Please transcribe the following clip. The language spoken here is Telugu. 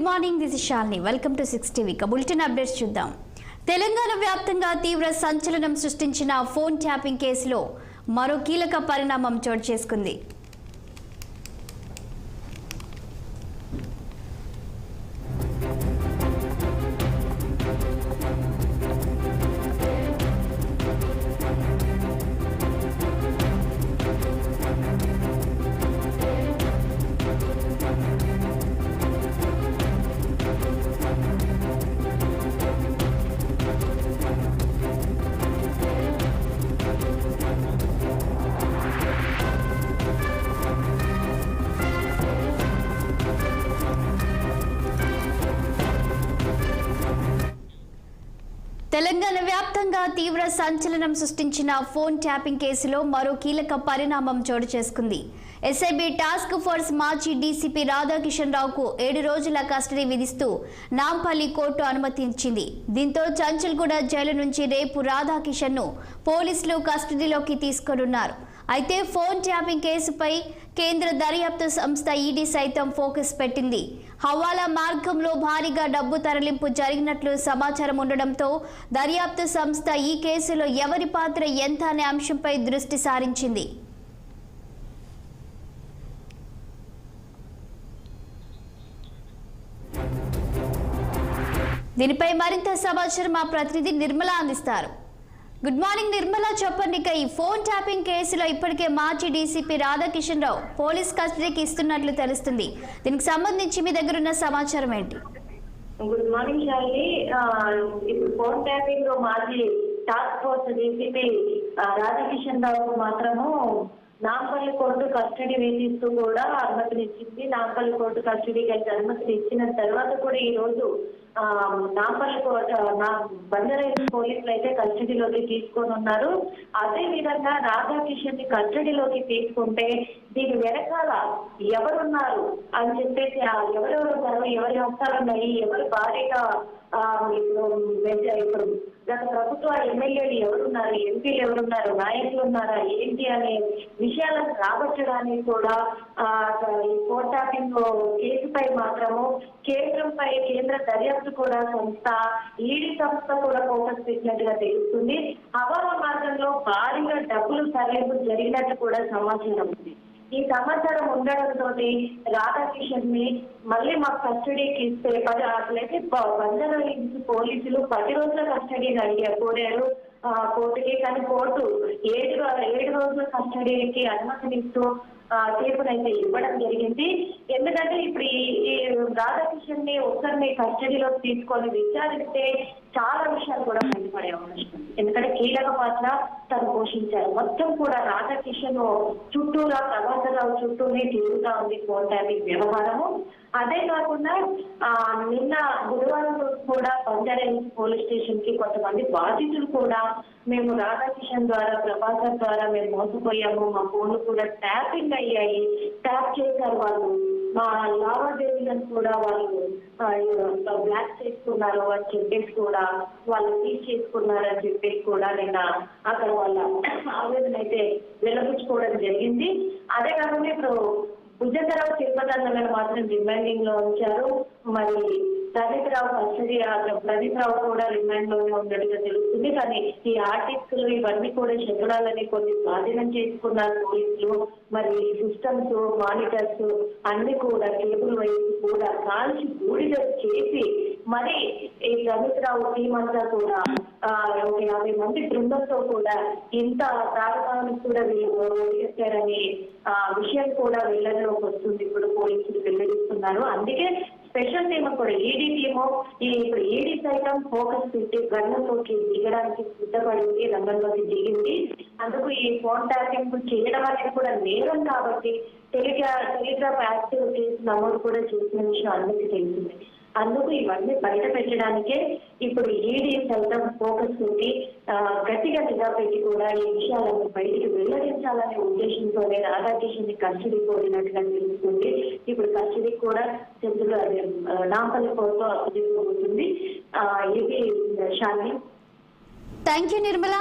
Morning, this is Shalini. Welcome to 6 TV. Bulletin updates చూద్దాం. తెలంగాణ వ్యాప్తంగా తీవ్ర సంచలనం సృష్టించిన ఫోన్ ట్యాపింగ్ కేసులో మరో కీలక పరిణామం చోటు చేసుకుంది. తెలంగాణ వ్యాప్తంగా తీవ్ర సంచలనం సృష్టించిన ఫోన్ ట్యాపింగ్ కేసులో మరో కీలక పరిణామం చోటు చేసుకుంది. ఎస్ఐబి టాస్క్ ఫోర్స్ మాజీ డీసీపీ రాధాకిషన్ రావుకు 7 రోజుల కస్టడీ విధిస్తూ నాంపల్లి కోర్టు అనుమతించింది. దీంతో చంచల్గూడ జైలు నుంచి రేపు రాధాకిషన్ ను పోలీసులు కస్టడీలోకి తీసుకోనున్నారు. అయితే ఫోన్ ట్యాపింగ్ కేసుపై కేంద్ర దర్యాప్తు సంస్థ ఈడీ సైతం ఫోకస్ పెట్టింది. హవాలా మార్గంలో భారీగా డబ్బు తరలింపు జరిగినట్లు సమాచారం ఉండడంతో దర్యాప్తు సంస్థ ఈ కేసులో ఎవరి పాత్ర ఎంత అనే అంశంపై దృష్టి సారించింది. దీనిపై మరింత సమాచారం మా ప్రతినిధి నిర్మల అందిస్తారు. గుడ్ మార్నింగ్ నిర్మల, చెప్పండి. ఈ ఫోన్ ట్యాపింగ్ కేసులో ఇప్పటికే మాజీ డీసీపీ రాధాకిషన్ రావు పోలీస్ కస్టడీకి ఇస్తున్నట్లు తెలుస్తుంది. దీనికి సంబంధించి మీ దగ్గర ఉన్న సమాచారం ఏంటి? Good morning Shalini. ఇప్పుడు ఫోన్ ట్యాపింగ్ లో మాజీ టాస్క్ ఫోర్స్ డీసీపీ రాధాకిషన్ రావు మాత్రము నాంపల్లి కోర్టు కస్టడీ వేధిస్తూ కూడా అనుమతినిచ్చింది. నాంపల్లి కోర్టు కస్టడీకి అయితే అనుమతిని ఇచ్చిన తర్వాత కూడా ఈ రోజు నాంపల్లి కోర్టు బంజారాహిల్స్ పోలీసులు అయితే కస్టడీలోకి తీసుకొని ఉన్నారు. అదే విధంగా రాధాకిషన్ ని కస్టడీలోకి తీసుకుంటే దీని వెనకాల ఎవరున్నారు అని చెప్పేసి ఎవరెవరు ఉన్నారు, ఎవరి హస్తాలు ఉన్నాయి, ఎవరు భారీగా ఇప్పుడు గత ప్రభుత్వ ఎమ్మెల్యేలు ఎవరున్నారు, ఎంపీలు ఎవరున్నారు, నాయకులు ఉన్నారా ఏంటి అనే విషయాలను రాబట్టడానికి కూడా ఈ ఫోన్ ట్యాపింగ్ కేసుపై మాత్రము కేంద్ర దర్యాప్తు కూడా సంస్థ ఈడీ సంస్థ కూడా ఫోకస్ పెట్టినట్టుగా తెలుస్తుంది. హవాలా మార్గంలో భారీగా డబ్బులు తరలింపు జరిగినట్టు కూడా సమాచారం ఉంది. ఈ సమాచారం ఉండడంతో రాధాకిషన్ ని మళ్ళీ మాకు కస్టడీకి ఇస్తే అట్లయితే బంజారాహిల్స్ పోలీసులు 10 రోజుల కస్టడీని కోరారు కోర్టుకి. కానీ కోర్టు 7 రోజుల కస్టడీకి అనుమతినిస్తూ తీర్పునైతే ఇవ్వడం జరిగింది. ఎందుకంటే ఇప్పుడు ఈ రాధాకిషన్ ని ఒక్కరిని కస్టడీలోకి తీసుకొని విచారిస్తే చాలా విషయాలు కూడా బయటపడే అవకాశం ఉంది. ఎందుకంటే కీలక పాత్ర తను పోషించారు. మొత్తం కూడా రాధాకిషన్ చుట్టూరా ప్రభాకర్రావు చుట్టూనే తిరుగుతా ఉంది ఫోన్ ట్యాపింగ్ వ్యవహారము. అదే కాకుండా నిన్న బుధవారం కూడా బంజారాహిల్స్ పోలీస్ స్టేషన్ కి కొంతమంది బాధితులు కూడా మేము రాధాకిషన్ ద్వారా ప్రభాకర్ ద్వారా మేము మోసపోయాము, మా ఫోన్లు కూడా ట్యాపింగ్ అయ్యాయి, ట్యాప్ చేశారు, వాళ్ళు మా లావాదేవీలను కూడా వాళ్ళు బ్లాక్ చేసుకున్నారు అని చెప్పేసి కూడా వాళ్ళు సీజ్ చేసుకున్నారు అని చెప్పేసి కూడా నిన్న అక్కడ వాళ్ళ ఆవేదన అయితే వెల్లబుచ్చుకోవడం జరిగింది. అదే కాకుండా ఇప్పుడు భుజంగరావు తిరుపతి మాత్రం రిమైండింగ్ లో ఉంచారు. మరి ప్రదీప్ రావు కూడా రిమాండ్ లోనే ఉన్నట్టుగా తెలుస్తుంది. కానీ ఈ ఆర్టిస్టులు ఇవన్నీ కూడా శకడాలని కొన్ని స్వాధీనం చేసుకున్నారు పోలీసులు. మరి సిస్టమ్స్, మానిటర్స్ అన్ని కూడా కేబుల్ వైపు కూడా కాల్చి బూడిద చేసి మరి ఈ ప్రదీప్ రావు టీం అంతా కూడా 50 మంది బృందంతో కూడా ఇంత ప్రారంభానికి కూడా చేశారని విషయం కూడా వెల్లడిలోకి వస్తుంది. ఇప్పుడు పోలీసులు వెల్లడిస్తున్నారు. అందుకే స్పెషల్ టీమ్ కూడా ఈడీ టీము ఇప్పుడు ఈడీ సైతం ఫోకస్ పెట్టి రంగంలోకి దిగడానికి సిద్ధపడింది, రంగంలోకి దిగింది. అందుకు ఈ ఫోన్ ట్యాపింగ్ చేయడం అనేది కూడా నేరం కాబట్టి టెలిగ్రాఫ్ యాక్ట్ కేసు నమోదు కూడా చేసిన విషయం అందరికీ తెలిసింది. అందుకు ఇవన్నీ బయట పెట్టడానికే ఇప్పుడు ఈడీ సైతం ఫోకస్ పెట్టి గట్టిగా నిఘా పెట్టి కూడా ఈ విషయాలను బయటికి వెల్లడించాలనే ఉద్దేశంతోనే రాధాకిషన్ ని కస్టడీ కోరినట్టుగా తెలుస్తుంది. ఇప్పుడు కస్టడీ కూడా చెందులో నాంపల్లి కోర్టులో అప్పగించబోతుంది. ఇది శాలిని. Thank you Nirmala.